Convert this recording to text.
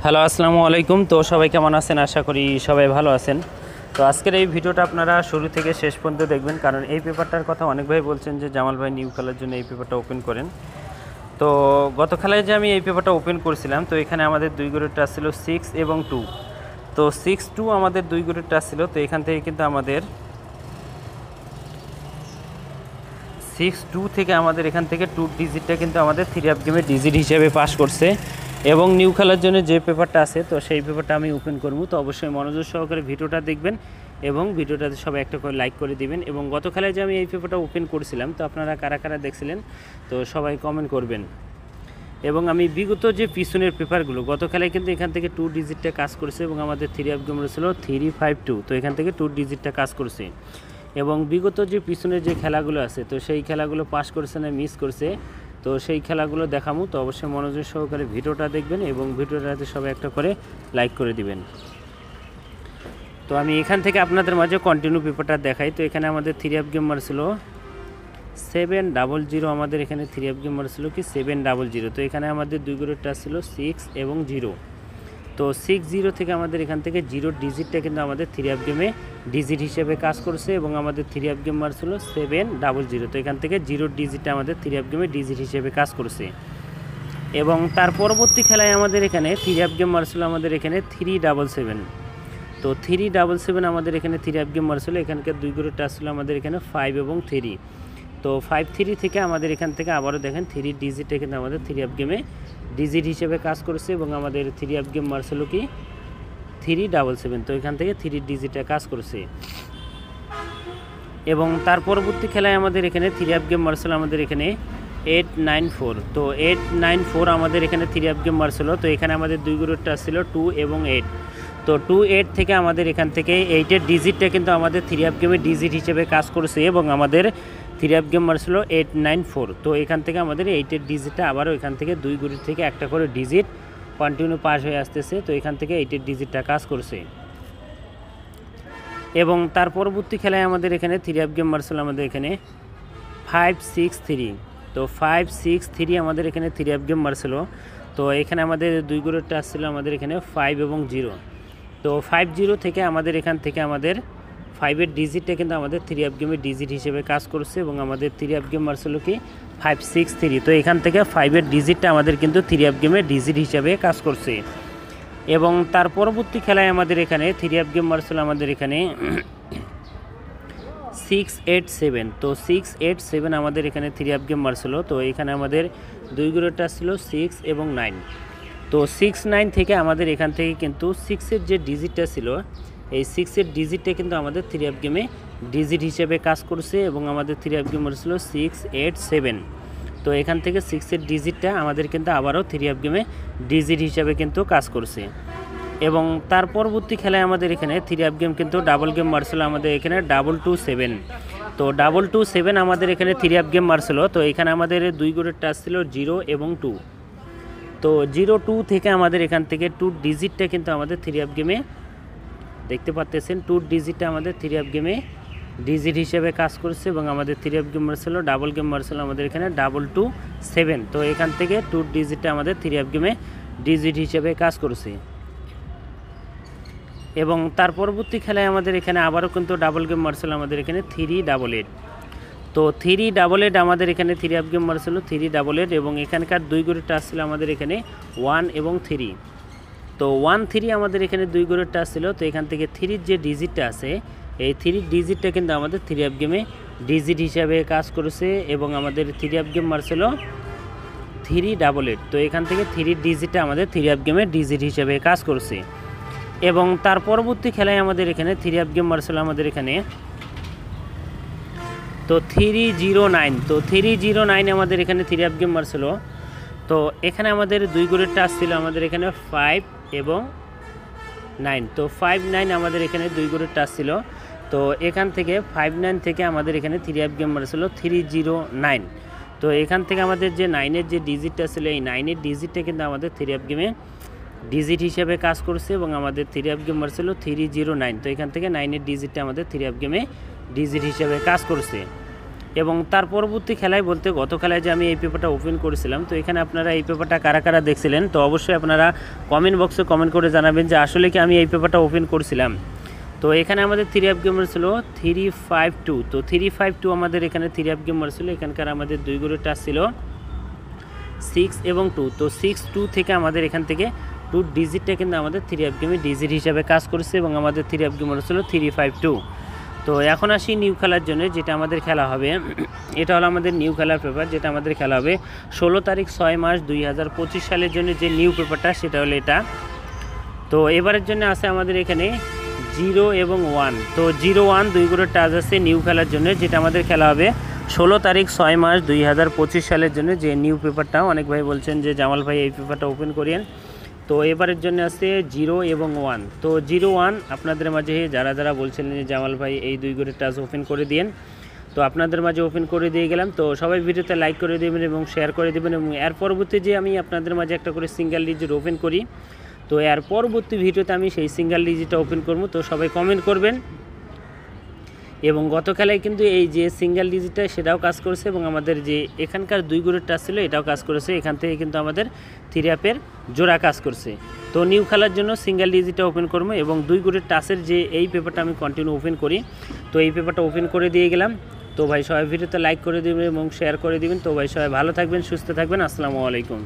Hello আসসালামু আলাইকুম। তো সবাই কেমন আছেন? আশা করি সবাই ভালো আছেন। তো আজকের এই ভিডিওটা আপনারা শুরু থেকে শেষ পর্যন্ত দেখবেন, কারণ এই পেপারটার কথা অনেক ভাই বলছেন যে জামাল ভাই নিউ খেলার জন্য এই পেপারটা ওপেন করেন। তো গত খেলায় যে আমি এই পেপারটা ওপেন করেছিলাম, তো এখানে আমাদের দুই গ্রুপের টাচ ছিল 6 এবং 2। তো 6-2 আমাদের দুই গ্রুপের টাচ ছিল। তো এখান থেকে কিন্তু আমাদের 6-2 থেকে আমাদের এখান থেকে 2 ডিজিটটা কিন্তু আমাদের 3 আপ গেমে ডিজিট হিসেবে পাস করছে। এবং নিউ খেলার জন্য যে পেপারটা আছে, তো সেই পেপারটা আমি ওপেন করব। তো অবশ্যই মনোযোগ সহকারে ভিডিওটা দেখবেন এবং ভিডিওটাতে সবাই একটা করে লাইক করে দিবেন। এবং গত খেলায় যে আমি এই পেপারটা ওপেন করেছিলাম, তো আপনারা কারা কারা দেখছিলেন তো সবাই কমেন্ট করবেন। এবং আমি বিগত যে পিছনের পেপারগুলো, গত খেলায় কিন্তু এখান থেকে 2 ডিজিটটা কাজ করেছে এবং আমাদের 3 আপ গেম ছিল 3-5-2। তো এখান থেকে 2 ডিজিটটা কাজ করছে। এবং বিগত যে পিছনের যে খেলাগুলো আছে, তো সেই খেলাগুলো পাস করছে না মিস করছে, তো সেই খেলাগুলো দেখাবো। তো অবশ্যই মনোযোগ সহকারে ভিডিওটা দেখবেন এবং ভিডিওটাতে সবাই একটা করে লাইক করে দিবেন। তো আমি এখান থেকে আপনাদের মাঝে কন্টিনিউ পেপারটা দেখাই। তো এখানে আমাদের 3 আপ গেম ছিল 7-0, আমাদের এখানে 3 আপ গেম ছিল কি 7-0। তো এখানে আমাদের দুই গ্রুপের টাচ ছিল 6 এবং 0। তো 6-0 থেকে আমাদের এখান থেকে 0 ডিজিটটা কিন্তু আমাদের 3 আপ গেমে ডিজিট হিসেবে কাজ করছে এবং আমাদের 3 আপ গেম ছিল 7-0। তো এখান থেকে 0 ডিজিটটা আমাদের 3 আপ গেমে ডিজিট হিসেবে কাজ করছে। এবং তার পরবর্তী খেলায় আমাদের এখানে 3 আপ গেম ছিল আমাদের এখানে 3-7। তো 3-7 আমাদের এখানে 3 আপ গেম ছিল। এখানকার দুই গ্রুপের টাচ ছিল আমাদের এখানে 5 এবং 3। তো 5-3 থেকে আমাদের এখান থেকে আবারও দেখেন 3 ডিজিটটা কিন্তু আমাদের 3 আপ গেমে ডিজিট হিসেবে কাজ করেছে এবং আমাদের 3 আপ গেম ছিল কি 3-7। তো এখান থেকে 3 ডিজিটটা কাজ করছে। এবং তার পরবর্তী খেলায় আমাদের এখানে 3 আপ গেম ছিল আমাদের এখানে 8-9-4। তো 8-9-4 আমাদের এখানে 3 আপ গেম ছিল। তো এখানে আমাদের দুই গ্রুপের টাচ ছিল 2 এবং 8। তো 2-8 থেকে আমাদের এখান থেকে 8-এর ডিজিটটা কিন্তু আমাদের 3 আপ গেমে ডিজিট হিসেবে কাজ করছে এবং আমাদের 3 আপ গেম ছিল 8-9-4। তো এখান থেকে আমাদের 8-এর ডিজিটটা আবারও এখান থেকে দুই গ্রুপ থেকে একটা করে ডিজিট কন্টিনিউ পাস হয়ে আসতেছে। তো এখান থেকে 8-এর ডিজিটটা কাজ করছে। এবং তার পরবর্তী খেলায় আমাদের এখানে 3 আপ গেম ছিল আমাদের এখানে 5-6-3। তো 5-6-3 আমাদের এখানে 3 আপ গেম ছিল। তো এখানে আমাদের দুই গ্রুপের টাচ ছিল আমাদের এখানে 5 এবং 0। তো 5-0 থেকে আমাদের এখান থেকে আমাদের 5-এর ডিজিটটা কিন্তু আমাদের 3 আপ গেমের ডিজিট হিসেবে কাজ করছে এবং আমাদের 3 আপ গেম ছিল কি 5-6-3। তো এখান থেকে 5-এর ডিজিটটা আমাদের কিন্তু 3 আপ গেমের ডিজিট হিসেবে কাজ করছে। এবং তার পরবর্তী খেলায় আমাদের এখানে 3 আপ গেম ছিল আমাদের এখানে 6-8-7। তো 6-8-7 আমাদের এখানে 3 আপ গেম ছিল। তো এখানে আমাদের দুই গ্রুপের টাচ ছিল 6 এবং 9। তো 6-9 থেকে আমাদের এখান থেকে কিন্তু 6-এর যে ডিজিটটা ছিল, এই 6-এর ডিজিটটা কিন্তু আমাদের 3 আপ গেমে ডিজিট হিসেবে কাজ করছে এবং আমাদের 3 আপ গেম ছিল 6-8-7। তো এখান থেকে 6-এর ডিজিটটা আমাদের কিন্তু আবারও 3 আপ গেমে ডিজিট হিসেবে কিন্তু কাজ করছে। এবং তার পরবর্তী খেলায় আমাদের এখানে 3 আপ গেম কিন্তু ডাবল গেম ছিল আমাদের এখানে 2-2-7। তো 2-2-7 আমাদের এখানে 3 আপ গেম ছিল। তো এখানে আমাদের দুই গ্রুপের টাচ ছিল 0 এবং 2। তো 0-2 থেকে আমাদের এখান থেকে 2 ডিজিটটা কিন্তু আমাদের 3 আপ গেমে দেখতে পাচ্ছেন, 2 ডিজিটটা আমাদের 3 আপ গেমে ডিজিট হিসেবে কাজ করছে এবং আমাদের 3 আপ গেম ছিল ডাবল গেম ছিল আমাদের এখানে 2-2-7। তো এখান থেকে 2 ডিজিটটা আমাদের 3 আপ গেমে ডিজিট হিসেবে কাজ করছে। এবং তার পরবর্তী খেলায় আমাদের এখানে আবারও কিন্তু ডাবল গেম ছিল আমাদের এখানে 3-8। তো 3-8 আমাদের এখানে 3 আপ গেম ছিল 3-8 এবং এখানকার দুই গ্রুপের টাচ ছিল আমাদের এখানে 1 এবং 3। তো 1-3 আমাদের এখানে দুই গ্রুপের টাচ ছিল। তো এখান থেকে 3-র যে ডিজিটটা আছে, এই 3 ডিজিটটা কিন্তু আমাদের 3 আপ গেমে ডিজিট হিসাবে কাজ করেছে এবং আমাদের 3 আপ গেম ছিল 3-8। তো এখান থেকে 3 ডিজিটটা আমাদের 3 আপ গেমে ডিজিট হিসাবে কাজ করছে। এবং তার পরবর্তী খেলায় আমাদের এখানে 3 আপ গেম ছিল আমাদের এখানে তো 3-0-9। তো 3-0-9 আমাদের এখানে 3 আপ গেম ছিল। তো এখানে আমাদের দুই গ্রুপের টাচ ছিল আমাদের এখানে 5 এবং 9। তো 5-9 আমাদের এখানে দুই গ্রুপের টাচ ছিল। তো এখান থেকে 5-9 থেকে আমাদের এখানে 3 আপ গেম ছিল 3-0-9। তো এখান থেকে আমাদের যে 9-এর যে ডিজিটটা ছিল, এই 9-এর ডিজিটটা কিন্তু আমাদের 3 আপ গেমে ডিজিট হিসেবে কাজ করছে এবং আমাদের 3 আপ গেম ছিল 3-0-9। তো এখান থেকে 9-এর ডিজিটটা আমাদের 3 আপ গেমে ডিজিট হিসেবে কাজ করছে। এবং তার পরবর্তী খেলায় বলতে গত খেলায় যে আমি এই পেপারটা ওপেন করেছিলাম, তো এখানে আপনারা এই পেপারটা কারা কারা দেখছিলেন, তো অবশ্যই আপনারা কমেন্ট বক্সে কমেন্ট করে জানাবেন যে আসলে কি আমি এই পেপারটা ওপেন করছিলাম। তো এখানে আমাদের 3 গেমার ছিল 352, তো 352 আমাদের এখানে 3 গেমার ছিল। এখানকার আমাদের 2 করে টাচ ছিল 6 এবং 2, তো 6-2 থেকে আমাদের এখান থেকে 2 ডিজিটটা কিন্তু আমাদের 3 গেমে ডিজিট হিসাবে কাজ করেছে এবং আমাদের 3 গেমার ছিল 352। তো এখন আসি নিউ খেলার জন্য, যেটা আমাদের খেলা হবে এটা হলো আমাদের নিউ খেলার পেপার, যেটা আমাদের খেলা হবে 16 তারিখ 6 মাস 2025 সালের জন্য যে নিউ পেপারটা সেটা হলো এটা। তো এবারের জন্য আছে আমাদের এখানে 0 এবং 1, তো 0-1 2 করে টাচ আছে নিউ খেলার জন্য, যেটা আমাদের খেলা হবে 16 তারিখ 6 মাস 2025 সালের জন্য যে নিউ পেপারটা। অনেক ভাই বলছেন যে জামাল ভাই এই পেপারটা ওপেন করিয়েন, তো এবারের জন্য আছে 0 এবং 1। তো 0-1 আপনাদের মাঝে যারা যারা বলছিলেন যে জামাল ভাই এই 2 করে টাচ ওপেন করে দিন, তো আপনাদের মাঝে ওপেন করে দিয়ে গেলাম। তো সবাই ভিডিওতে লাইক করে দেবেন এবং শেয়ার করে দেবেন, এবং এর পরবর্তী যে আমি আপনাদের মাঝে একটা করে সিঙ্গেল ডিজিট ওপেন করি, তো এর পরবর্তী ভিডিওতে আমি সেই সিঙ্গেল ডিজিটটা ওপেন করব। তো সবাই কমেন্ট করবেন। এবং গত খেলায় কিন্তু এই যে সিঙ্গেল ডিজিটটা সেটাও কাজ করেছে, এবং আমাদের যে এখানকার 2 করে টাচ ছিল এটাও কাজ করেছে। এখান থেকে কিন্তু আমাদের 3 জোড়া কাজ করছে। তো নিউ খেলার জন্য সিঙ্গেল ডিজিটটা ওপেন করবো, এবং 2 করে টাচের যে এই পেপারটা আমি কন্টিনিউ ওপেন করি, তো এই পেপারটা ওপেন করে দিয়ে গেলাম। তো ভাই সবাই ভিডিওতে লাইক করে দেবেন এবং শেয়ার করে দেবেন। তো ভাই সবাই ভালো থাকবেন, সুস্থ থাকবেন, আসসালামু আলাইকুম।